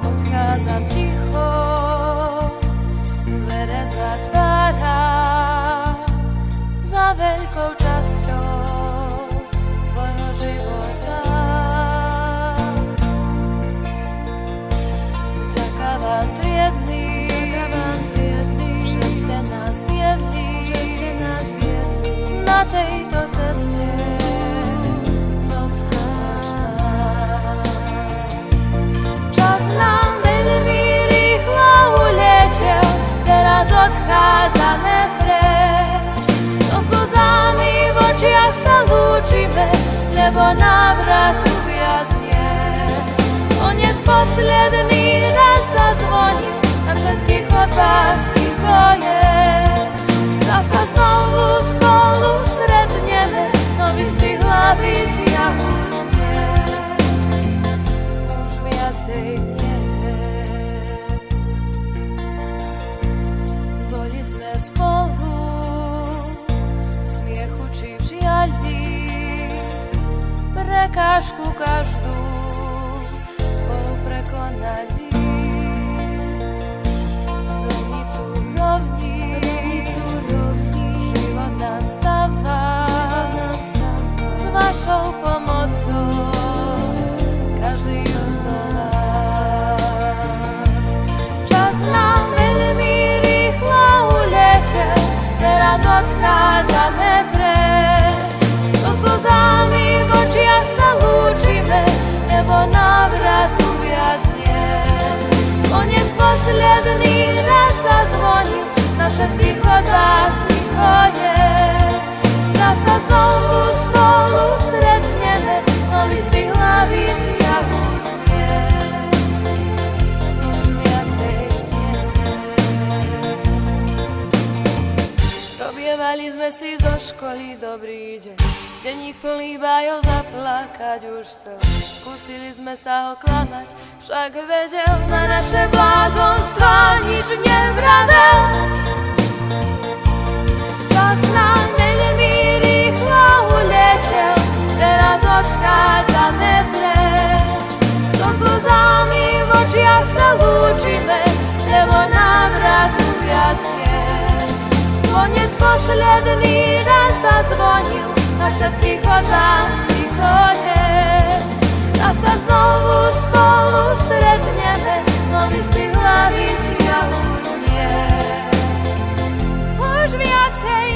Odchádzam ticho, dvere zatváram za veľkou časťou svojho života. Vďaka vám triedny, že ste nás viedli na tejto ceste. Odchádzame preč, so slzami v očiach sa lúčime, lebo návratu viac nie. Koniec posledný raz sa zvoní, na všetkých chodbách ticho je. Raz sa znovu spolu stretneme, no vystých hlaviciach už nie. Už viacej nie. Spolu, smiechu či v žiali, prekážku každú spolu prekonali. Rovnicu rovní, život nám stáva, s vašou pomocou každý ju znova. Čas nám veľmi teraz odchádzame preč, so slzami v očiach sa lúčime, lebo návratu viac nie. Koniec posledný raz sa zvonil, na všetkých chodbách ticho je. Raz sa znovu spolu stretneme, no listých hlaviciach už nie. Už viacej nie. Robievali sme si zo školy dobrý deň, denník plný bájov zaplakať už chcel. Skúsili sme sa ho klamať, však vedel, na naše blázonstvá nič nevravel. Čas nám veľmi rýchlo uletel, teraz odchádzame preč. So slzami v očiach sa lúčime, lebo návratu viac nie. Koniec posledný raz sa zvonil, na všetkých chodbách ticho je. Raz sa znovu spolu stretneme, no v istých hlaviciach už nie. Už viacej